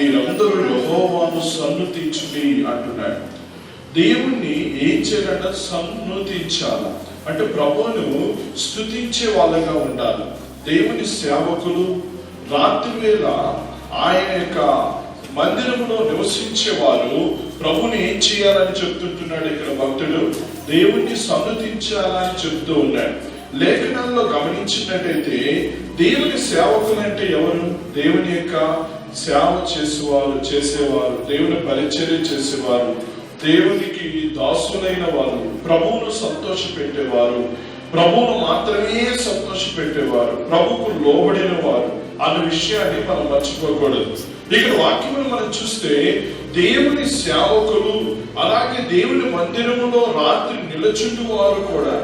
మీరందరూ యెహోవాను సన్నుతించుడి అంటున్నాడు. దేవుణ్ణి ఏం చేయాలంటే సన్నుతించాలి. అంటే ప్రభువును స్తుతించే వాళ్ళగా ఉండాలి. దేవుని సేవకులు రాత్రి వేళ ఆయన యొక్క మందిరంలో నివసించే వారు ప్రభుని ఏం చేయాలని చెప్తుంటున్నాడు ఇక్కడ భక్తుడు? దేవుణ్ణి సన్నుతించాలని చెప్తూ ఉన్నాడు. లేఖనాల్లో గమనించినట్టయితే దేవుని సేవకులు అంటే ఎవరు? దేవుని యొక్క సేవ చేసేవారు, దేవుని పరిచర్య చేసేవారు, దేవునికి దాసులైన వారు, ప్రభువును సంతోష పెట్టేవారు, ప్రభువును మాత్రమే సంతోష పెట్టేవారు, ప్రభుకు లోబడిన వారు అన్న విషయాన్ని మనం మర్చిపోకూడదు. ఇక్కడ వాక్యమును మనం చూస్తే దేవుని సేవకులు, అలాగే దేవుని మందిరములో రాత్రి నిలచుండు వారు కూడా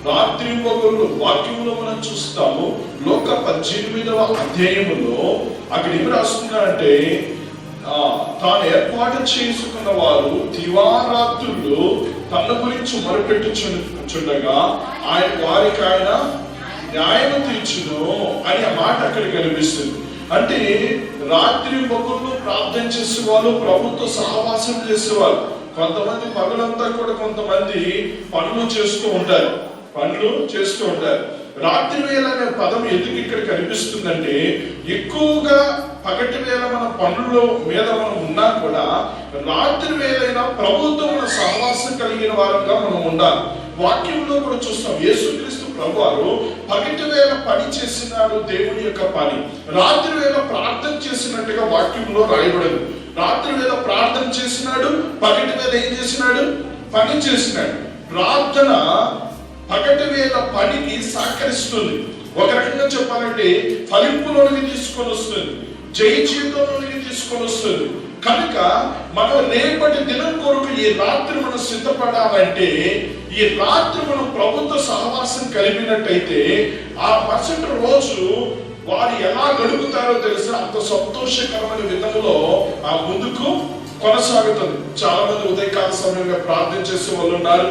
రాత్రి పగలు వాక్యములో మనం చూస్తాము. లోక 18వ అధ్యాయములో అక్కడ ఏమి రాస్తున్నారంటే, తాను ఏర్పాటు చేసుకున్న వారు దివారాత్రులు తన గురించి మొరపెట్టుచుండగా వారికి ఆయన న్యాయం తీర్చును అని ఆ మాట అక్కడ కనిపిస్తుంది. అంటే రాత్రి పగలు ప్రార్థన చేసేవాళ్ళు, ప్రభుత్వ సహవాసం చేసేవాళ్ళు. కొంతమంది పగలంతా కూడా కొంతమంది పనులు చేస్తూ ఉంటారు. రాత్రి వేళ అనే పదం ఎందుకు ఇక్కడ కనిపిస్తుందంటే, ఎక్కువగా పగటి వేళ మన పనుల మీద మనం ఉన్నా కూడా రాత్రి వేళైనా ప్రభుత్వం మన సహవాసం కలిగిన వారంగా మనం ఉండాలి. వాక్యంలో కూడా చూస్తాం, యేసుక్రీస్తు ప్రభువారు పగటి వేళ పని చేసినాడు దేవుని యొక్క పని, రాత్రి వేళ ప్రార్థన చేసినట్టుగా వాక్యంలో రాయబడింది. రాత్రి వేళ ప్రార్థన చేసినాడు, పగటి వేళ ఏం చేసినాడు? పని చేసినాడు. ప్రార్థన పగటి వేళ పనికి సహకరిస్తుంది. ఒక రకంగా చెప్పాలంటే ఫలింపులోనికి తీసుకొని వస్తుంది, జయ జీవితంలోనికి తీసుకొని వస్తుంది. కనుక మనం రేపటి దినం కొరకు ఈ రాత్రి మనం సిద్ధపడాలంటే, ఈ రాత్రి మనం ప్రభుత్వ సహవాసం కలిపినట్టయితే ఆ మరుసటి రోజు వారు ఎలా గడుపుతారో తెలిసిన అంత సంతోషకరమైన విధంలో ఆ ముందుకు కొనసాగుతుంది. చాలా మంది ఉదయకాల సమయంలో ప్రార్థన చేసే వాళ్ళు ఉన్నారు.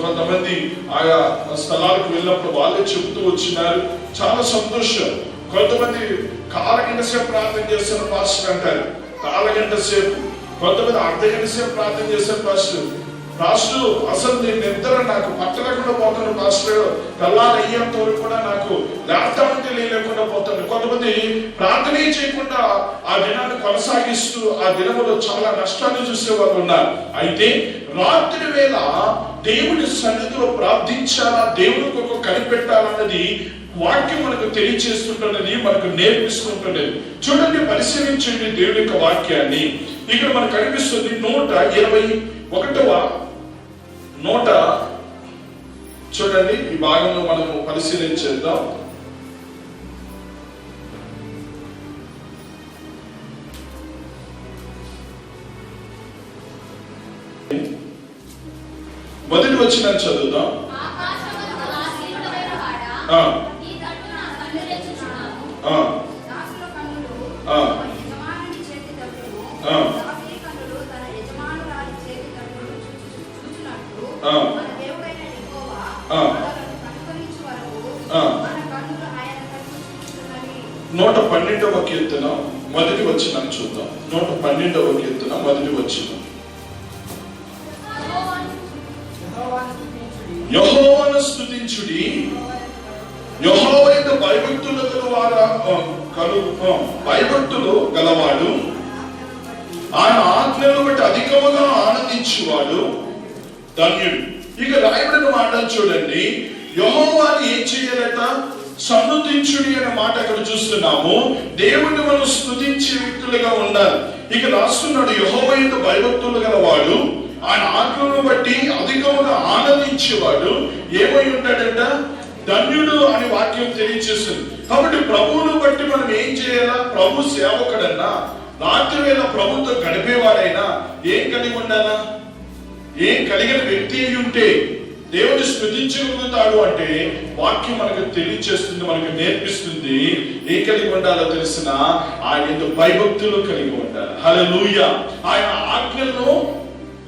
కొంతమంది ఆయా స్థలాలకు వెళ్ళినప్పుడు వాళ్ళే చెబుతూ వచ్చినారు. చాలా సంతోషం. కొంతమంది కాలగంట సేపు ప్రార్థన చేస్తున్న పాస్టర్ అంటారు, కాలగంట సేపు. కొంతమంది అర్ధగంట సేపు ప్రార్థన చేశారు పాస్టర్ అసలు నేను నిద్ర నాకు పట్టలేకుండా పోతాను పాస్టర్, తెల్లారి అయ్యేంత వరకు కూడా నాకు లేకపోతే లేకుండా పోతాను. కొంతమంది ప్రార్థనే చేయకుండా ఆ దినాన్ని కొనసాగిస్తూ ఆ దినములో చాలా నష్టాన్ని చూసే వాళ్ళు ఉన్నారు. అయితే రాత్రి వేళ దేవుని సన్నిధిలో ప్రార్థించాలా, దేవునికి ఒక కనిపెట్టాలన్నది వాక్యం మనకు తెలియచేస్తుంటున్నది, మనకు నేర్పిస్తుంటున్నది. చూడండి, పరిశీలించండి దేవుని యొక్క వాక్యాన్ని. ఇక్కడ మనకు కనిపిస్తుంది 121వ నోట. చూడండి, ఈ భాగంలో మనము పరిశీలించేద్దాం. మొదటి వచనం చదువుదాం. నూట 12వ కీర్తన మొదటి వచనం చూద్దాం. 112వ కీర్తన మొదటి వచనం. యెహోవాను స్తుతించుడి, యెహోవా యందు భయభక్తులు గలవాడు, ఆయన ఆజ్ఞలను బట్టి అధికముగా ఆనందించువాడు ధన్యుడు. ఇక రాయబడిన మాటలు చూడండి. యెహోవాని ఏం చేయాలట? సన్నుతించుడి అనే మాట అక్కడ చూస్తున్నాము. దేవుణ్ణి మనం స్తుతించే వ్యక్తులుగా ఉండాలి. ఇక రాస్తున్నాడు, యెహోవా యందు భయభక్తులు గలవాడు, ఆయన ఆజ్ఞలను బట్టి అధికముగా ఆనందించేవాడు ఏమై ఉంటాడంట? ధన్యుడు అని వాక్యం తెలియజేస్తుంది. కాబట్టి ప్రభువును బట్టి మనం ఏం చేయాలా? ప్రభు సేవకుడన్నా, రాత్రి వేళ ప్రభుత్వం గడిపేవాడైనా ఏం కలిగి ఉండాలా? ఏం కలిగిన వ్యక్తి అయి ఉంటే దేవుని స్తుతించగలుగుతాడు అంటే వాక్యం మనకు తెలియజేస్తుంది, మనకు నేర్పిస్తుంది. ఏం కలిగి ఉండాలో తెలిసిన ఆయన భయభక్తులు కలిగి ఉండాలి. హల్లెలూయా. ఆయన ఆజ్ఞలను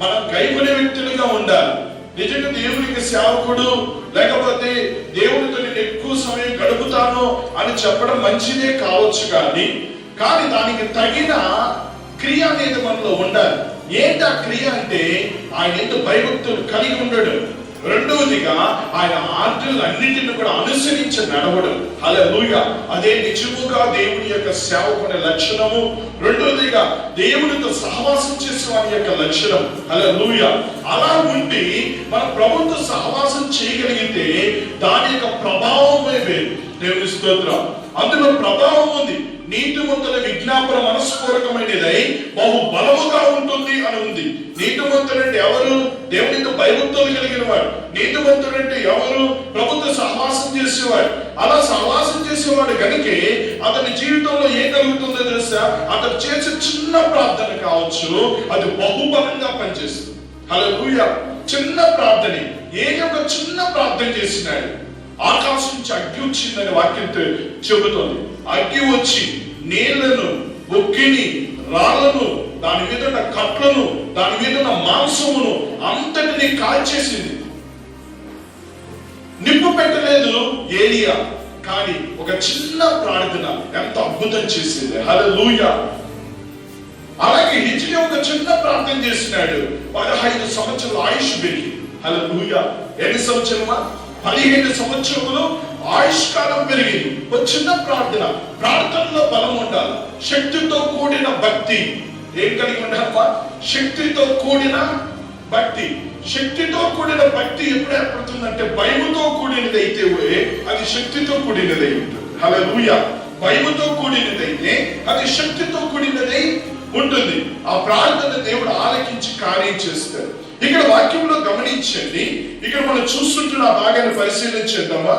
మనం గైకొనే వ్యక్తులుగా ఉండాలి. నిజంగా దేవునికి సేవకుడు, లేకపోతే దేవునితో నేను ఎక్కువ సమయం గడుపుతాను అని చెప్పడం మంచిదే కావచ్చు, కానీ దానికి తగిన క్రియ అనేది మనలో ఉండాలి. ఏంటి ఆ క్రియ అంటే ఆయన ఎందుకు భయభక్తులు కలిగి ఉండడు. రెండవదిగా ఆయన ఆజ్ఞలన్నింటిని కూడా అనుసరించి నడవడం. హల్లెలూయా. అదే నిజముగా దేవుని యొక్క సేవకుని లక్షణము. రెండవదిగా దేవునితో సహవాసం చేసే వారి యొక్క లక్షణం. హల్లెలూయా. అలా ఉండి మన ప్రభుత్వ సహవాసం చేయగలిగితే దాని యొక్క ప్రభావమే వేరు. దేవుని స్తోత్రం. అందులో ప్రభావం ఉంది. నీతిమంతుల విజ్ఞాపన మనస్పూర్వకమైనదై బహు బలముగా ఉంటుంది అని ఉంది. నీతిమంతులంటే ఎవరు? దేవునితో భయభక్తులు కలిగిన వాడు. నీతిమంతుడంటే ఎవరు? ప్రభుత్వ సహవాసం చేసేవాడు. అలా సహవాసం చేసేవాడు కనుకే అతని జీవితంలో ఏం కలుగుతుందో తెలుసా? అతను చేసే చిన్న ప్రార్థన కావచ్చు, అది బహుబలంగా పనిచేస్తుంది. హల్లెలూయా. చిన్న ప్రార్థన, ఒక చిన్న ప్రార్థన చేసినాడు, ఆకాశం నుంచి అగ్గి వచ్చిందని వాక్యం చెబుతోంది. అగ్గి వచ్చి నీళ్లను, బొగ్గిని, రాళ్లను, దాని మీద ఉన్న కట్లను, దాని మీద ఉన్న మాంసమును అంతటిని కాల్చేసింది. నిప్పు పెట్టలేదు ఏలియా, కానీ ఒక చిన్న ప్రార్థన ఎంత అద్భుతం చేసింది. హల్లెలూయా. అలాగే హిజ్కియా ఒక చిన్న ప్రార్థన చేసినాడు, 15 సంవత్సరాల ఆయుష్ పెరిగి. హల్లెలూయా. ఎన్ని సంవత్సరమా? 15 సంవత్సరములు ఆయుష్ కాలం పెరిగింది. ఒక చిన్న ప్రార్థన. ప్రార్థనలో బలం ఉండాలి, శక్తితో కూడిన భక్తి. ఏం కలిగి ఉండాలమ్మా? శక్తితో కూడిన భక్తి. శక్తితో కూడిన భక్తి ఎప్పుడు ఏర్పడుతుందంటే భయముతో కూడినది అయితే అది శక్తితో కూడినదై ఉంటుంది. హల్లెలూయా. భయముతో కూడినదైతే అది శక్తితో కూడినదై ఉంటుంది. ఆ ప్రార్థన దేవుడు ఆలకించి కార్యం చేస్తాడు. ఇక్కడ వాక్యంలో గమనించండి, ఇక్కడ మనం చూస్తుంటున్న ఆ భాగాన్ని పరిశీలించేద్దామా?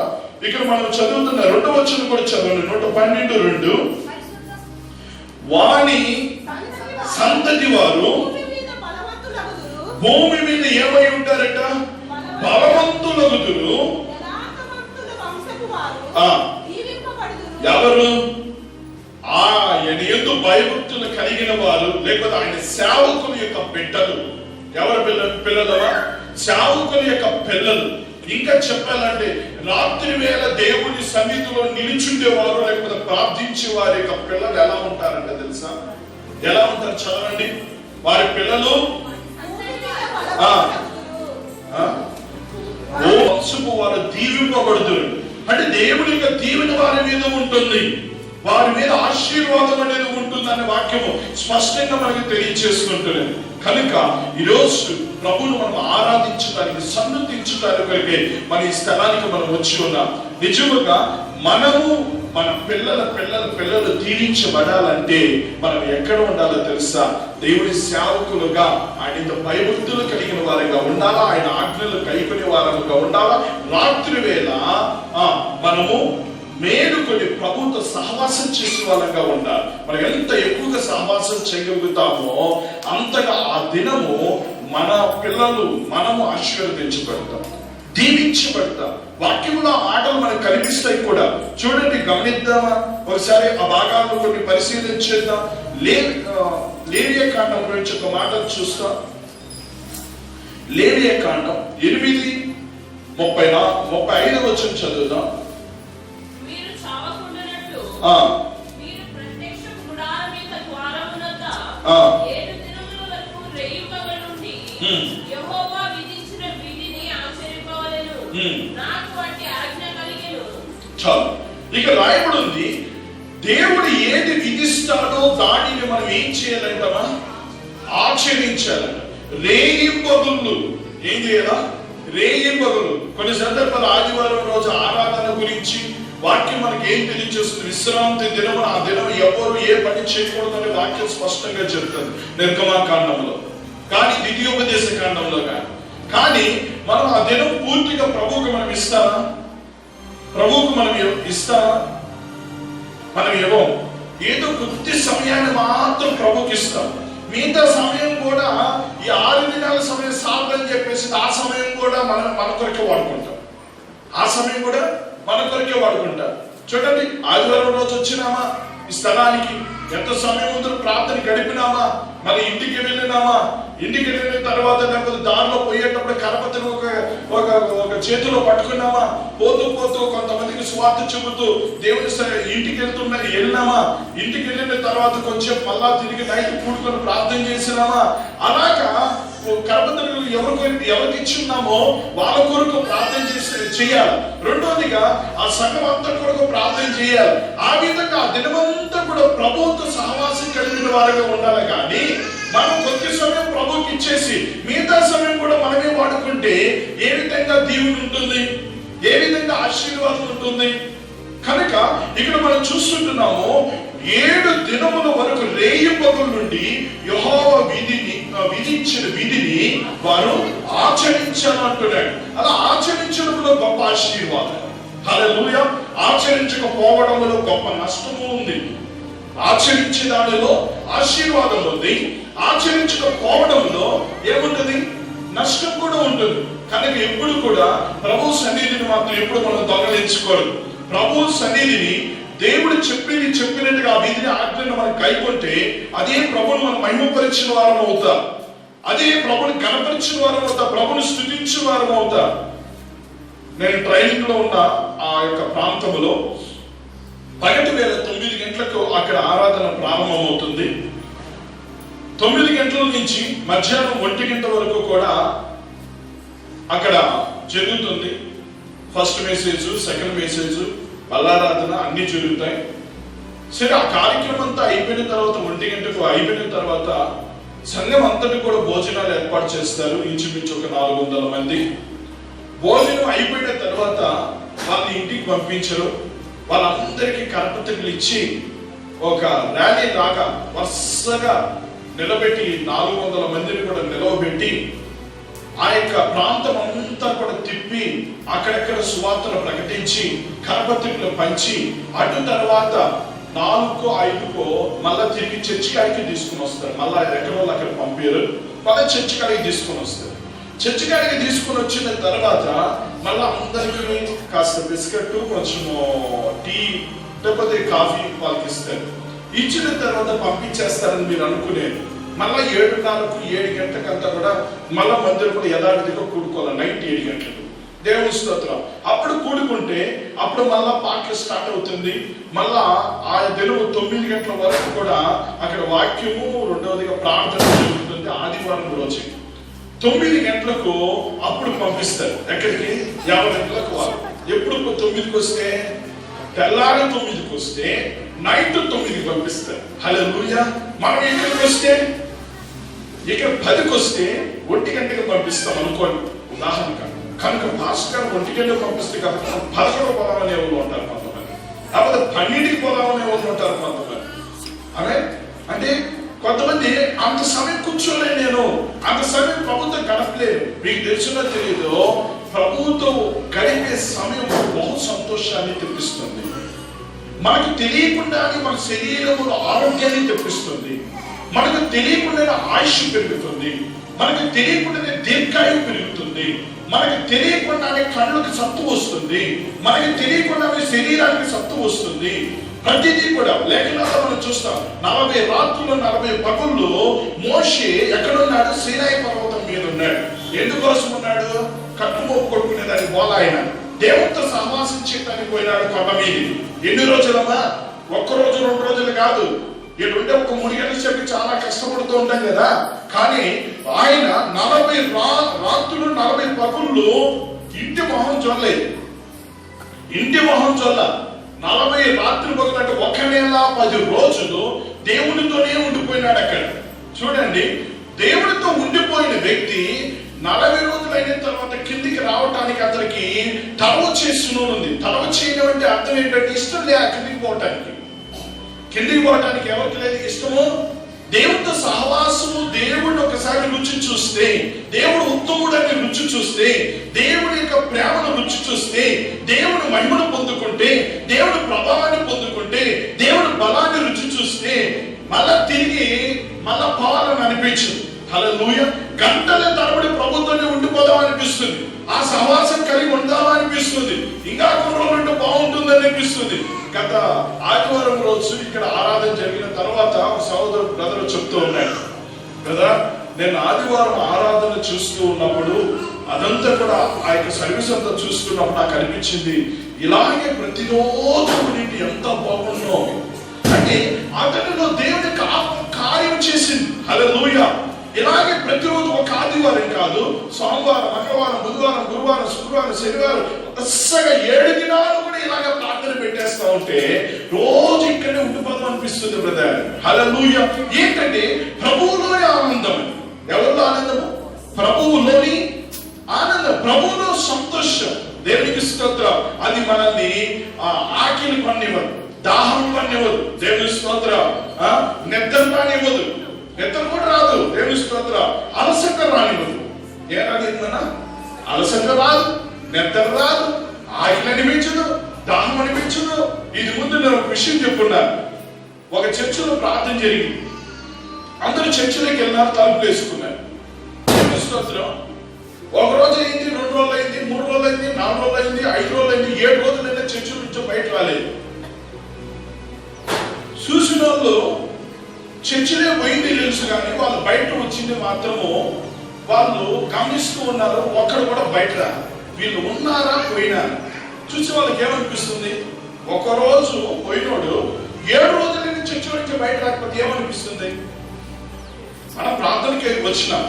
ఇక్కడ మనం చదువుతున్న 2వ వచనం కూడా చదవండి. 112:2. వాని సంతతి వారు భూమి మీద ఏమై ఉంటారట? బలవంతులగుదురు. ఎవరు? ఆయన యందు భయభక్తులు కలిగిన వారు, లేకపోతే ఆయన సేవకుల యొక్క బిడ్డలు. ఎవరి పిల్లలవా? సేవకుల యొక్క పిల్లలు. ఇంకా చెప్పాలంటే రాత్రి వేళ దేవుని సన్నిధిలో నిలిచుండేవారు, లేకపోతే ప్రార్థించే వారి యొక్క పిల్లలు ఎలా ఉంటారంటే తెలుసా? ఎలా ఉంటారు? చదవండి. వారి పిల్లలు వంశపు వారు దీవింపబడుతున్నారు. అంటే దేవుని యొక్క దీవెన వారి మీద ఉంటుంది, వారి మీద ఆశీర్వాదం అనేది ఉంటుందనే వాక్యము స్పష్టంగా మనకు తెలియజేసుకుంటున్నాం. కనుక ఈరోజు ప్రభువును మనం ఆరాధించడానికి, సన్నతించడానికి మన ఈ స్థలానికి మనం వచ్చి ఉన్నాం. నిజముగా మనము మన పిల్లలు దీవించబడాలంటే మనం ఎక్కడ ఉండాలో తెలుసా? దేవుని సేవకులుగా, ఆయనతో భయభక్తులు కలిగిన వారిగా ఉండాలా, ఆయన ఆజ్ఞలు కైకొని వారుగా ఉండాలా. రాత్రి వేళ మనము మేలుకొని ప్రభుతో సహవాసం చేసే వాళ్ళగా ఉండాలి. మనం ఎంత ఎక్కువగా సహవాసం చేయగలుగుతామో అంతగా ఆ దినము మన పిల్లలు, మనము ఆశీర్వదించబడతాం, దీవించబడతాం. వాక్యంలో ఆటలు మనకు కనిపిస్తాయి కూడా. చూడండి, గమనిద్దామా? ఒకసారి ఆ భాగాలను కొన్ని పరిశీలించేద్దాం. లేవియా కాండం గురించి ఒక మాట చూస్తాం. లేవియా కాండం 8:35 వచనం చదువుదాం. చాలు. ఇక రాయబడి ఉంది, దేవుడు ఏది విధిస్తాడో దానిని మనం ఏం చేయాలంటామా? ఆచరించాలంట. రేయింబగుళ్ళు ఏం చేయాలా? రేయింబగులు. కొన్ని సందర్భాలు ఆదివారం రోజు ఆరాధన గురించి వాక్యం మనకి ఏం తెలియజేస్తుంది? విశ్రాంతి దినం, ఆ దినం ఎవరు ఏ పని చేయకూడదని వాక్యం స్పష్టంగా చెప్తుంది నిర్గమాకాండంలో కానీ, ద్వితీయోపదేశ కాండంలో కానీ మనం ఆ దినం పూర్తిగా ప్రభువుకు మనం ఇస్తామా? ప్రభువుకు మనం ఇస్తామా? మనం ఇవ్వం. ఏదో కొద్ది సమయాన్ని మాత్రం ప్రభుకి ఇస్తాం. మిగతా సమయం కూడా ఈ 6 దినాల సమయం సాధని చెప్పేసి ఆ సమయం కూడా మన కొరకే వాడుకుంటాం. ఆ సమయం కూడా మన కొరకే వాడుకుంటాం. చూడండి, ఆదివారం రోజు వచ్చినామా ఈ స్థలానికి, ఎంత సమయం ముందు ప్రార్థన గడిపినామా, మన ఇంటికి వెళ్ళినామా, ఇంటికి వెళ్ళిన తర్వాత లేకపోతే దారిలో పోయేటప్పుడు కరపతిని ఒక చేతిలో పట్టుకున్నామా, పోతూ పోతూ కొంతమందికి సువార్త చెబుతూ దేవుని ఇంటికి వెళ్ళినామా, ఇంటికి వెళ్ళిన తర్వాత కొంచెం మళ్ళా తిరిగి నైట్ కూడుకొని ప్రార్థన చేసినామా, అలాగా కరపతిని ఎవరికి ఇచ్చున్నామో వాళ్ళ కొరకు ప్రార్థన చేయాలి. రెండోదిగా ఆ సంఘం అంతా కొరకు ప్రార్థన చేయాలి. ఆ విధంగా ఆ దినమంతా కూడా ప్రభువుతో సహవాసం కలిగిన వారిగా ఉండాలి. కానీ మనం కొద్ది సమయం ప్రభువుకి ఇచ్చేసి మిగతా సమయం కూడా మనమే వాడుకుంటే ఏ విధంగా దీవెన ఉంటుంది, ఏ విధంగా ఆశీర్వాదం ఉంటుంది? కనుక ఇక్కడ మనం చూస్తుంటున్నాము 7 దినముల వరకు రేయింబగుల నుండి యెహోవా విధించిన విధిని వారు ఆచరించాలంటున్నాడు. అలా ఆచరించడంలో గొప్ప ఆశీర్వాదం. హల్లెలూయా. ఆచరించకపోవడంలో గొప్ప నష్టము ఉంది. ఆచరించే దానిలో ఆశీర్వాదం ఉంది, ఆచరించకపోవడంలో ఏముంటది? నష్టం కూడా ఉంటుంది. కనుక ఎప్పుడు కూడా ప్రభు సన్నిధిని మాత్రం ఎప్పుడు మనం దొంగలించుకోరు. ప్రభు సన్నిధిని దేవుడు చెప్పినట్టుగా ఆ విధిని ఆజ్ఞను మనం కైకొంటే అదే ప్రభుని మనం మహిమపరిచిన వారం అవుతా, అదే ప్రభుని గణపరిచిన వారం అవుతా, ప్రభుని స్తుతించిన వారం అవుతా. నేను ట్రైనింగ్ లో ఉన్న ఆ యొక్క ప్రాంతంలో పగటి వేళ 9 గంటలకు అక్కడ ఆరాధన ప్రారంభమవుతుంది. 9 గంటల నుంచి మధ్యాహ్నం 1 గంట వరకు కూడా అక్కడ జరుగుతుంది. ఫస్ట్ మెసేజ్, సెకండ్ మెసేజ్, బల్లారాధన అన్ని జరుగుతాయి. సరే, ఆ కార్యక్రమం అంతా అయిపోయిన తర్వాత 1 గంటకు అయిపోయిన తర్వాత సంఘం అంతటి కూడా భోజనాలు ఏర్పాటు చేస్తారు. ఇంచుమించు ఒక 400 మంది. భోజనం అయిపోయిన తర్వాత వాళ్ళని ఇంటికి పంపించరు. వాళ్ళందరికీ కరపత్రికలు ఇచ్చి ఒక ర్యాలీ లాగా వరుసగా నిలబెట్టి 400 మందిని కూడా నిలవబెట్టి ఆ యొక్క ప్రాంతం అంతా కూడా తిప్పి అక్కడెక్కడ సువార్తను ప్రకటించి కరపత్రికలు పంచి అటు తర్వాత 4-5 మళ్ళా తిరిగి చర్చి కాడికి తీసుకుని వస్తారు. మళ్ళా ఎక్కడో అక్కడ పంపారు, మళ్ళీ చర్చి కాడికి తీసుకుని వస్తారు. చర్చి కాడికి తీసుకుని వచ్చిన తర్వాత మళ్ళా అందరికీ కాస్త బిస్కెట్, కొంచెము టీ లేకపోతే కాఫీ వాళ్ళకి ఇస్తారు. ఇచ్చిన తర్వాత పంపించేస్తారని మీరు అనుకునేది. మళ్ళా 7:30-7 గంటలకంతా కూడా మళ్ళా మందిరంలో యథావిధిగా కూడుకోవాలి. నైట్ 7 గంటలకు దేవుని స్తోత్రం. అప్పుడు కూడుకుంటే అప్పుడు మళ్ళా పాటలు స్టార్ట్ అవుతుంది. మళ్ళా ఆ దినం 9 గంటల వరకు కూడా అక్కడ వాక్యము, రెండవదిగా ప్రార్థన జరుగుతుంది. ఆదివారం రోజు 9 గంటలకు అప్పుడు పంపిస్తారు. ఎక్కడికి? 50 గంటలకు వాళ్ళు. ఎప్పుడు 9కి వస్తే? తెల్లారి 9కి వస్తే నైట్ 9కి పంపిస్తారు. హల్లెలూయా. మనం ఇక్కడికి వస్తే ఇక్కడ 10కి వస్తే 1 గంటకి పంపిస్తాం అనుకోండి ఉదాహరణగా. కనుక భాస్కర్ 1 గంటకు పంపిస్తే కాబట్టి 11కు పోదామని ఎవరు ఉంటారు కొంతమంది, లేకపోతే 12కి పోదామని ఎవరు ఉంటారు కొంతమంది. అదే అంటే కొంతమంది అంత సమయం కూర్చోలేను, నేను అంత సమయం ప్రభుత్వం గడపలేదు. మీకు తెలుసులో తెలియదు, ప్రభువుతో గడిపే సమయం బహు సంతోషాన్ని తెప్పిస్తుంది. మనకు తెలియకుండానే మన శరీరంలో ఆరోగ్యాన్ని తెప్పిస్తుంది. మనకు తెలియకుండానే ఆయుష్ పెరుగుతుంది. మనకు తెలియకుండానే దీర్ఘాయువు పెరుగుతుంది. మనకు తెలియకుండానే కళ్ళకు సత్తు వస్తుంది. మనకు తెలియకుండానే శరీరానికి సత్తు వస్తుంది. ప్రతిదీ కూడా లేఖనాల్లో మనం చూస్తాం. 40 రాత్రులు 40 పగుళ్ళు మోషే ఎక్కడున్నాడు? సీనాయి పర్వతం మీద ఉన్నాడు. ఎందుకోసం ఉన్నాడు? కట్టుమోపు కొట్టుకునే దాని బోల ఆయన దేవునితో సహవాసం చేయడానికి పోయినాడు కొండ మీద. ఎన్ని రోజులమ్మా? 1 రోజు 2 రోజులు కాదు. ఇటుంటే ఒక 3 గంటల సేపు చాలా కష్టపడుతూ ఉంటాం కదా. కానీ ఆయన 40 రాత్రులు 40 పగుళ్ళు ఇంటి మొహం చూడలేదు. ఇంటి మొహం చూడ 40 రాత్రులు పగులంటే 1 నెల 10 రోజులు దేవునితోనే ఉండిపోయినాడు అక్కడ. చూడండి, దేవునితో ఉండిపోయిన వ్యక్తి 40 రోజులు అయిన తర్వాత కిందికి రావటానికి అతనికి తలవ చేస్తున్నది. తలవ చేయడం అంటే అర్థం ఏంటంటే ఇష్టం లే కిందికి పోవటానికి. కిందికి పోవటానికి ఎవరికి లేదు ఇష్టము? దేవుడితో సహవాసము. దేవుడిని ఒకసారి రుచి చూస్తే, దేవుడు ఉత్తముడని రుచి చూస్తే, దేవుడి యొక్క ప్రేమను రుచి చూస్తే, దేవుడి మహిమను పొందుకుంటే, దేవుడి ప్రభావాన్ని పొందుకుంటే, దేవుడి బలాన్ని రుచి చూస్తే మళ్ళా తిరిగి మళ్ళా పోవాలని అనిపించదు. హల్లెలూయా. గంటల తరబడి ప్రభుత్వంలో ఉండిపోదాం అనిపిస్తుంది. ఆ సహవాసం కలిగి ఉందామా అనిపిస్తుంది. ఇంకా కొన్ని రోజులు బాగుంటుందని అనిపిస్తుంది. గత ఆదివారం రోజు ఇక్కడ ఆరాధన జరిగిన తర్వాత సహోదరు బ్రదర్ చెప్తూ ఉన్నాడు, కదా నేను ఆదివారం ఆరాధన చూస్తూ ఉన్నప్పుడు అదంతా కూడా ఆ యొక్క సర్వీస్ అంతా చూస్తున్నప్పుడు నాకు అనిపించింది, ఇలాగే ప్రతిరోజు నీటి ఎంత బాగుందో. అంటే అతనిలో దేవుని కార్యం చేసింది. హల్లెలూయా. ఇలాగే ప్రతిరోజు ఒక ఆదివారం కాదు, సోమవారం, మంగళవారం, బుధవారం, గురువారం, శుక్రవారం, శనివారం వరుసగా 7 దినాలు కూడా ఇలాగ ప్రార్థన పెట్టేస్తా ఉంటే రోజు ఇక్కడే ఉండిపోదాం అనిపిస్తుంది బ్రదర్. హల్లెలూయా. ఏంటంటే ప్రభువులోని ఆనందం. ఎవరిలో ఆనందము? ప్రభువులోని ఆనందం, ప్రభువులో సంతోషం. దేవునికి స్తోత్రం. అది మనల్ని ఆకలి పనివ్వదు, దాహం పనివ్వదు. దేవుని స్తోత్రం. నిద్ర రానివ్వదు, నిద్ర కూడా రాదు. దేవుని స్తోత్రం. అలసట రానివ్వదు. ఏమన్నా అలసట రాదు, నిద్ర రాదు, ఆకలి అనిపించదు, దాహం అనిపించదు. ఇది ముందు నేను ఒక విషయం చెప్పున్నాను. ఒక చర్చిలో ప్రార్థన జరిగింది. అందరూ చర్చిలోకి వెళ్ళినారు, తలుపులు వేసుకున్నారు. దేవుని స్తోత్రం. ఒక రోజు అయింది, 2 రోజులు అయింది, 3 రోజులు అయింది, 4 రోజులు అయింది, 5 రోజులు అయింది, 7 రోజులైనా చర్చి నుంచి బయట రాలేదు. చూసిన వాళ్ళు చర్చిలే పోయింది తెలుసు, కానీ వాళ్ళు బయట వచ్చింది మాత్రము వాళ్ళు గమనిస్తూ ఉన్నారు. ఒక్కడు కూడా బయట రా, వీళ్ళు ఉన్నారా పోయినారా చూసి వాళ్ళకి ఏమనిపిస్తుంది? ఒకరోజు పోయినోడు 7 రోజులైనా చర్చి నుంచి బయట రాకపోతే ఏమనిపిస్తుంది? మనం ప్రార్థనకి వచ్చినాం,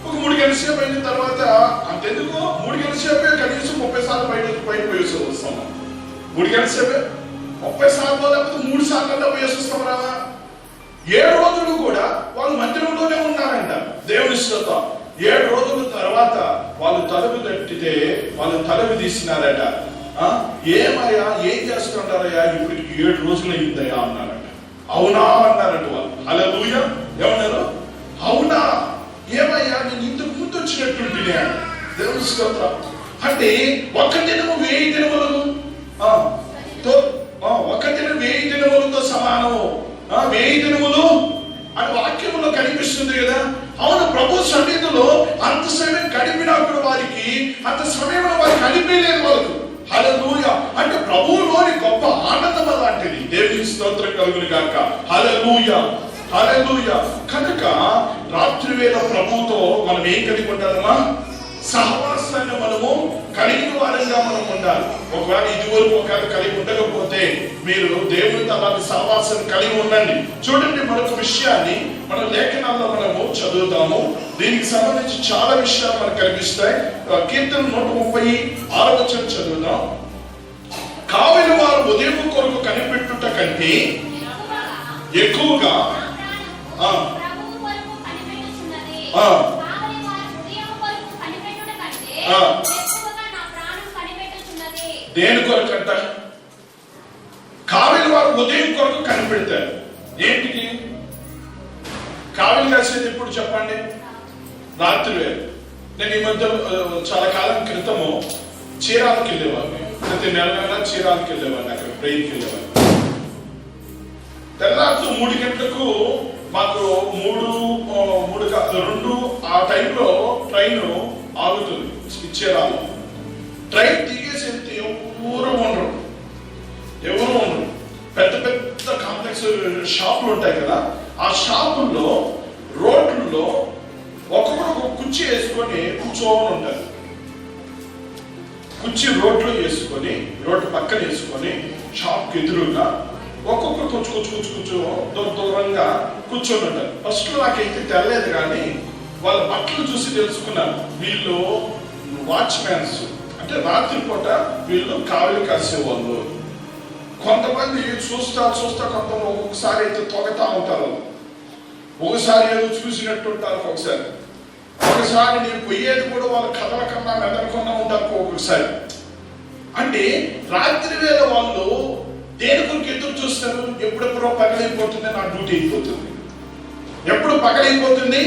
ఒక 3 గంటల సేపు అయిన తర్వాత అంతెందుకు 3 గంటల సేపే కనీసం 30 సార్లు బయట పోయేసి వస్తాము. 3 గంటల సేపే 30 సార్లు లేకపోతే 3 సార్లు పోయేసి వస్తాం రావా? 7 రోజులు కూడా వాళ్ళు మందిరంలోనే ఉన్నారంట. దేవుని స్తోత్రం. 7 రోజుల తర్వాత వాళ్ళు తలుపు తట్టితే వాళ్ళు తలుపు తీసినారట. ఏమయ్యా, ఏం చేస్తుంటారయ్యా, ఇప్పటికి 7 రోజులు అయిందయ్యా అన్నారట. అవునా అన్నారట వాళ్ళు. హల్లెలూయా. ఏమన్నారు? అవునా, ఏమయ్యా నేను ఇంతకు ముందు వచ్చినట్టుంటే. దేవుని స్తోత్రం. అంటే ఒక దినము 1000 దినములు, ఒక దినం 1000 దినములతో సమానము. 1000 దినములు అని వాక్యంలో కనిపిస్తుంది కదా. అవును, ప్రభు సన్నిధిలో అంత సమయం గడిపినప్పుడు వారికి అంత సమయంలో వారికి అనిపించలేదు వాళ్ళకు. హల్లెలూయా. అంటే ప్రభువులోని గొప్ప ఆనందం అలాంటిది. దేవుని స్తోత్రం కలుగును గాక. హల్లెలూయా, హల్లెలూయా. కనుక రాత్రి వేళ ప్రభువుతో మనం ఏం కలిగి ఉండాలమ్మా? సహవాసాన్ని మనము కలిగిన వారంగా మనం ఉండాలి. ఒకవేళ ఇదివరకు ఒకవేళ కలిగి ఉండకపోతే మీరు దేవునితో అలాంటి సహవాసాన్ని కలిగి ఉండండి. చూడండి, మరొక విషయాన్ని మన లేఖనాల్లో మనము చదువుతాము. దీనికి సంబంధించి చాలా విషయాలు మనకు కనిపిస్తాయి. కీర్తన 136వ వచనం చదువుదాం. కావలి వారు ఉదయం కొరకు కనిపెట్టుట కంటే ఎక్కువగా దేని కొరకు అంట? కావలి వారు ఉదయం కొరకు కనిపెడతారు. ఏంటికి కావలి కాసేది? ఇప్పుడు చెప్పండి. రాత్రి వేళ. నేను ఈ మధ్య చాలా కాలం క్రితము చీరాలకు వెళ్ళేవాడిని. ప్రతి నెల చీరాలకు వెళ్ళేవాడిని, అక్కడ ప్రేయర్కి వెళ్ళేవాడిని. తెల్లారు 3 గంటలకు మాకు 2 ఆ టైంలో ట్రైన్ ఆగుతుంది చీరాలు. ట్రైన్ దిగేసి వెళ్తే ఎవరు ఉండరు. పెద్ద పెద్ద కాంప్లెక్స్ షాపులు ఉంటాయి కదా, ఆ షాపుల్లో రోడ్లలో ఒక్కొక్కరు ఒక కుర్చీ వేసుకొని కూర్చోని ఉంటారు. కుర్చీ రోడ్లో వేసుకొని, రోడ్డు పక్కన వేసుకొని షాప్కి ఎదురుగా ఒక్కొక్కరు కూర్చో దూరంగా కూర్చొని ఉంటారు. ఫస్ట్ నాకైతే తెలియదు, కానీ వాళ్ళ బట్టలు చూసి తెలుసుకున్నాను. వీళ్ళు వాచ్మ్యాన్స్, అంటే రాత్రిపూట వీళ్ళు కావలి కాసేవాళ్ళు. కొంతమంది చూస్తా కొంతమంది ఒక్కొక్కసారి అయితే తొగతా ఉంటారు, ఒకసారి ఏదో చూసినట్టు ఉంటారు, ఒకసారి నేను పోయేది కూడా వాళ్ళ కథల కన్నా మెదలకుండా ఉంటారు ఒక్కొక్కసారి. అంటే రాత్రి వేళ వాళ్ళు దేని కొరకు ఎదురు చూస్తారు? ఎప్పుడెప్పుడో పగలైపోతుంది, నా డ్యూటీ అయిపోతుంది. ఎప్పుడు పగలైపోతుంది?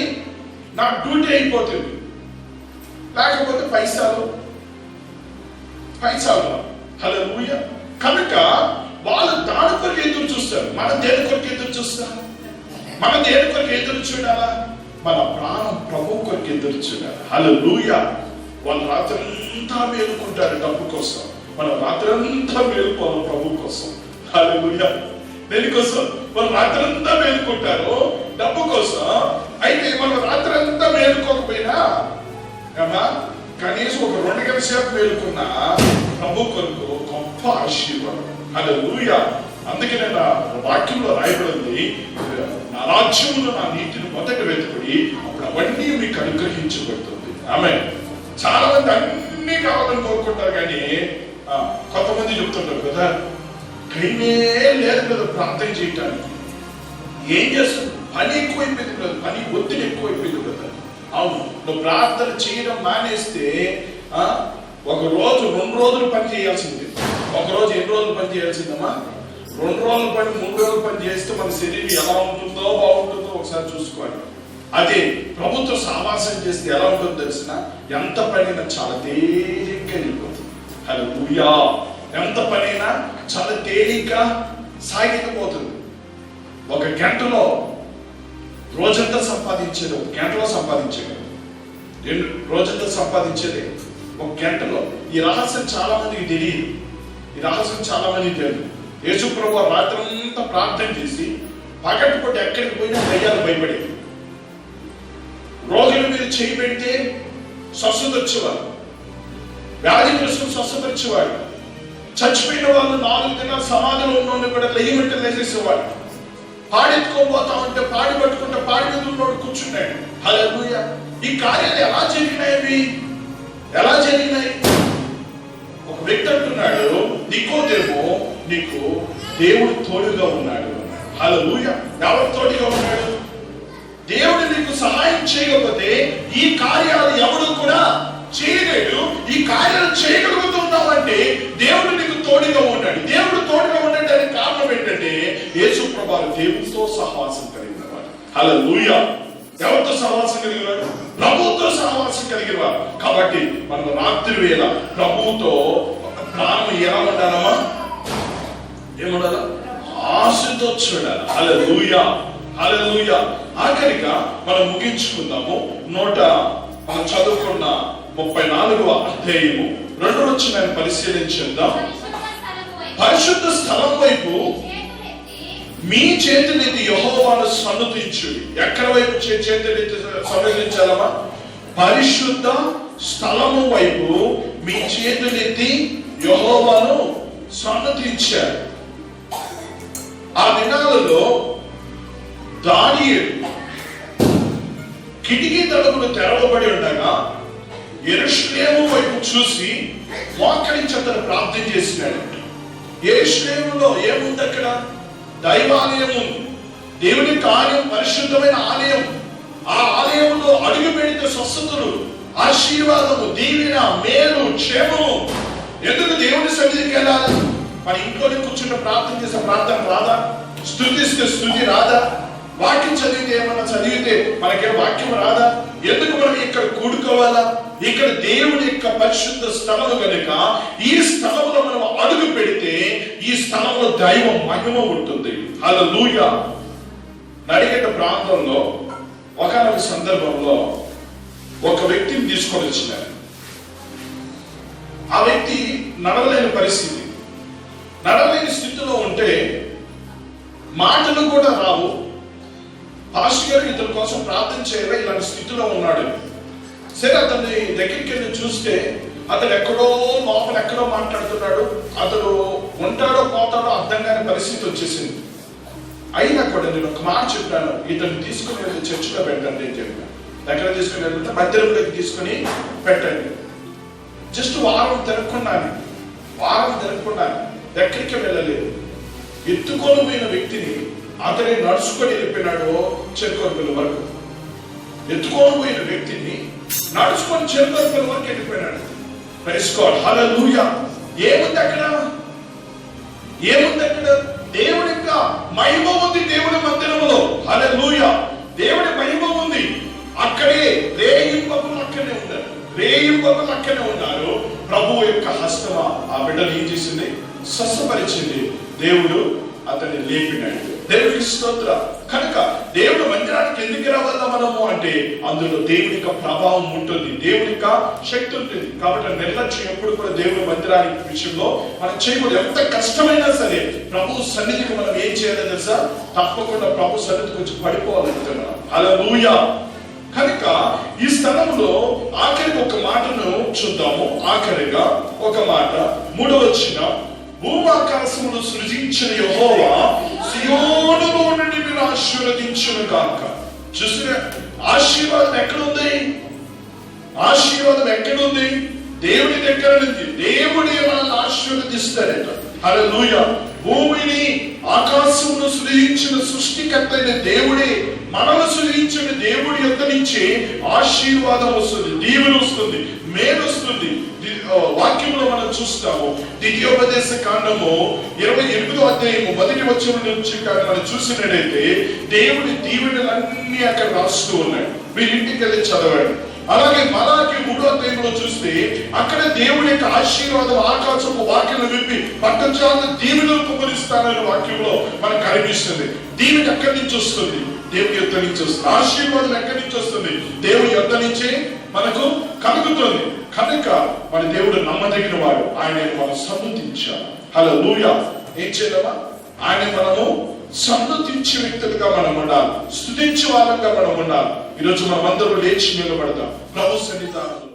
నా డ్యూటీ అయిపోతుంది. లేకపోతే పైసలు. హల్లెలూయా. కనుక వాళ్ళు దాని కొరకు ఎదురు చూస్తారు. మనం దేని కొరకు ఎదురు చూస్తాం? మనం దేని కొరకు ఎదురు చూడాలా? మన ప్రాణం ప్రభు కొరకు ఎదురు చూడాలి. హల్లెలూయా. వాళ్ళు రాత్రి అంతా మేలుకుంటారు డబ్బు కోసం, మనం రాత్రి అంతా మేలుకోవాలి ప్రభు కోసం. హల్లెలూయా. దేనికోసం? వాళ్ళు రాత్రంతా మేలుకుంటారు డబ్బు కోసం. అయితే వాళ్ళు రాత్రంతా మేలుకోకపోయినా కదా కనీసం ఒక 2 గంటల సేపు మేలుకున్నా ప్రభు కొరకు గొప్ప ఆశీర్వాదం. హల్లెలూయా. అందుకే నేను వాక్యంలో రాయబడింది, నా రాజ్యములో నా నీతిని మొదట వెతుకుడి, అప్పుడు అవన్నీ మీకు అనుగ్రహించబడుతుంది. ఆమేన్. చాలా మంది అన్ని కావాలని కోరుకుంటారు, కానీ కొంతమంది చెప్తుంటారు కదా, టైమే లేదు కదా ప్రార్థన చేయటానికి. ఏం చేస్తుంది? పని ఎక్కువైపోయింది కదా, పని ఒత్తిడి ఎక్కువైపోయింది కదా. అవును, నువ్వు ప్రార్థన చేయడం మానేస్తే ఒక రోజు 2 రోజులు పని చేయాల్సింది. ఒక రోజు ఎన్ని రోజులు పని చేయాల్సిందమ్మా? 2 రోజుల పని 3 రోజులు పని చేస్తే మన శరీరం ఎలా ఉంటుందో బాగుంటుందో ఒకసారి చూసుకోవాలి. అదే ప్రభుత్వ సహవాసం చేస్తే ఎలా ఉంటుందో తెలిసిన, ఎంత పనైనా చాలా తేలిగ్గా వెళ్ళిపోతుంది. హల్లెలూయా. ఎంత పనైనా చాలా తేలిగ్గా సాగిపోతుంది. 1 గంటలో రోజంతా సంపాదించేది 1 గంటలో సంపాదించేది, రోజంతా సంపాదించేది 1 గంటలో. ఈ రహస్యం చాలా మందికి తెలియదు. ఈ రహస్యం చాలా మందికి తెలియదు. యేసు ప్రభువు రాత్రంతా ప్రార్థన చేసి పగటిపూట ఎక్కడికి పోయినా దయ్యాలు భయపడేది. రోగుల మీద చేయి పెడితే స్వస్థత వచ్చేవాడు, వ్యాధిగ్రస్తులు స్వస్థత వచ్చేవాడు, చచ్చిపోయిన వాళ్ళు 4 దినాలు సమాధిలో ఉన్నోళ్ళు కూడా లెయ్యమంటే లేచేసేవాడు. పాడెత్తుకోబోతా ఉంటే పాడి పట్టుకుంటే పాడి మీద ఉన్నోడు కూర్చున్నాడు. హల్లెలూయా. ఈ కార్యాలు ఎలా జరిగినాయి? ఎలా జరిగినాయి? ఒక వ్యక్తి అంటున్నాడు, నికోదేమో నీకు దేవుడు తోడుగా ఉన్నాడు. హల్లెలూయా. ఎవరు తోడుగా ఉన్నాడు? దేవుడు నీకు సహాయం చేయకపోతే ఈ కార్యాలు ఎవడు కూడా చేయలేడు. ఈ కార్యాలు చేయగలుగుతున్నావంటే దేవుడు నీకు తోడుగా ఉన్నాడు. దేవుడు తోడుగా ఉండడానికి కారణం ఏంటంటే యేసు ప్రభువు దేవునితో సహవాసం కలిగిన వాడు. హల్లెలూయా. ఎవరితో సహవాసం కలిగిన వాడు? ప్రభువుతో సహవాసం కలిగిన వాడు. కాబట్టి మనం రాత్రి వేళ ప్రభువుతో ప్రాణం ఎలా ఉండాలమ్మా? ఏముండాలా? ఆశతో చూడాలి. హల్లెలూయా. హల్లెలూయా. ఆఖరిగా మనం ముగించుకుందాము. మనం చదువుకున్న 34వ అధ్యాయము 2వ వచనాన్ని పరిశీలించుదాం. పరిశుద్ధ స్థలం వైపు మీ చేతులెత్తి యెహోవాను సన్నుతించుడి. ఎక్కడ వైపు చేతులెత్తి సన్నుతించాలమ్మా? పరిశుద్ధ స్థలము వైపు మీ చేతులెత్తి యెహోవాను సన్నుతించారు. ఆ దినాలలో దానియేలు కిటికీ తలుపులు తెరవబడి ఉండగా యెరూషలేము వైపు చూసి మోకరించి అతను ప్రార్థన చేసినాడు. యెరూషలేములో ఏముంది? అక్కడ దైవాలయం ఉంది. దేవుని కార్యం, పరిశుద్ధమైన ఆలయం. ఆ ఆలయంలో అడుగు పెడితే స్వస్థతలు, ఆశీర్వాదము, దీవెన, మేలు, క్షేమము. ఎందుకు దేవుని సన్నిధికి వెళ్ళాలి? మన ఇంట్లోనే కూర్చుంటే ప్రార్థన చేసే ప్రార్థన రాదా? స్తుతిస్తే స్తుతి రాదా? వాక్యం చదివితే ఏమన్నా చదివితే మనకే వాక్యం రాదా? ఎందుకు మనం ఇక్కడ కూడుకోవాలా? ఇక్కడ దేవుని యొక్క పరిశుద్ధ స్థలము కనుక ఈ స్థలంలో మనం అడుగు పెడితే ఈ స్థలంలో దైవ మహిమ ఉంటుంది. హల్లెలూయా. నడిగడ్డ ప్రాంతంలో ఒకనొక సందర్భంలో ఒక వ్యక్తిని తీసుకొని వచ్చినారు. ఆ వ్యక్తి నడవలేని పరిస్థితి, నడవలేని స్థితిలో ఉంటే మాటలు కూడా రావు. పాస్టర్ గారు ఇతని కోసం ప్రార్థన చేయాలి, ఇలాంటి స్థితిలో ఉన్నాడు. సరే, అతన్ని దగ్గరికి వెళ్ళి చూస్తే అతను ఎక్కడో లోపల ఎక్కడో మాట్లాడుతున్నాడు. అతడు ఉంటాడో పోతాడో అర్థం కాని పరిస్థితి వచ్చేసింది. అయినా కూడా నేను ఒక మాట చెప్పాను, ఇతన్ని తీసుకుని వెళ్ళి చర్చిలో పెట్టండి అని చెప్పాను. దగ్గర తీసుకుని వెళ్తే మధ్యలోకి తీసుకుని పెట్టండి. జస్ట్ వారం తిరగకున్నాను, ఎక్కడికి వెళ్ళలేదు. ఎత్తుకొని పోయిన వ్యక్తిని అతని నడుచుకొని వెళ్ళిపోయినాడు చెరుకోరుపల్లి వరకు. ఎత్తుకొని పోయిన వ్యక్తిని నడుచుకొని చెరుకోరుపల్లి వరకు వెళ్ళిపోయినాడు. Praise God. హల్లెలూయా. ఏముంది అక్కడ? దేవుడి యొక్క మహిమ ఉంది దేవుడి మందిరములో. హల్లెలూయా. దేవుడి మహిమ ఉంది. అక్కడే రేయింపకులు అక్కడే ఉన్నారు. ప్రభువు యొక్క హస్తం ఆ బిడ్డను ఏం చేసింది? స్వస్థపరిచింది. దేవుడు అతన్ని లేపినాడు. దేవుడికి స్తోత్రం. కనుక దేవుడు మందిరానికి ఎందుకు రావాలా మనము అంటే అంటే అందులో దేవుని యొక్క ప్రభావం ఉంటుంది, దేవుని యొక్క శక్తి ఉంటుంది. కాబట్టి నిర్లక్ష్యం ఎప్పుడు కూడా దేవుని మందిరానికి విషయంలో మనం చేయకూడదు. ఎంత కష్టమైనా సరే ప్రభు సన్నిధికి మనం ఏం చేయాలో తెలుసా? తప్పకుండా ప్రభు సన్నిధికి వచ్చి పడిపోవాలనుకుంటున్నాం. హల్లెలూయా. కనుక ఈ స్థలంలో ఆఖరికి ఒక మాటను చూద్దాము. ఆఖరిగా ఒక మాట 3వ వచనం, భూమాకాశములు సృజించిన యెహోవా సియోనులో నుండి నిన్ను ఆశీర్వదించును గాక. చూసిన ఆశీర్వాదం ఎక్కడుంది? ఆశీర్వాదం ఎక్కడుంది? దేవుడి దగ్గర నుంచి. దేవుడే మనల్ని ఆశీర్వదిస్తాడట. హల్లెలూయా. భూమిని ఆకాశమును సృజించిన సృష్టికర్త అయిన దేవుడే, మనల్ని సృజించిన దేవుడి యొద్ద నుంచి ఆశీర్వాదం వస్తుంది, దీవెన వస్తుంది, మేలు వస్తుంది. వాక్యంలో మనం చూస్తాము. ద్వితీయోపదేశ కాండము 28వ అధ్యాయము 1వ వచనం నుంచి మనం చూసినట్లయితే దేవుడి దీవెనలన్నీ అక్కడ రాస్తూ ఉన్నాయి. మీరు ఇంటికి వెళ్ళి చదవండి. అలాగే మలాకి 3వ అధ్యాయంలో చూస్తే అక్కడ దేవుడి యొక్క ఆశీర్వాదం ఆకాశపు వాక్యం విప్పి పట్టజాల దీవెనలు కుమరిస్తానని వాక్యంలో మనకు కనిపిస్తుంది. దీవెన ఎక్కడి నుంచి వస్తుంది? దేవుని యొద్ద నుంచి వస్తుంది. ఆశీర్వాదం ఎక్కడి నుంచి వస్తుంది? దేవుని యొద్ద నుంచే మనకు కలుగుతుంది. కనుక మన దేవుడు నమ్మదగిన వాడు. ఆయన మనం సన్నతించాలి. హల్లెలూయా. ఏం చేయాలమ్మా? ఆయన మనము సన్నతించే వ్యక్తులుగా మనం ఉండాలి, స్తుతించే వాళ్ళంగా మనం ఉండాలి. ఈరోజు మనం అందరూ లేచి నిలబడతాం ప్రభు సన్నిధానంలో.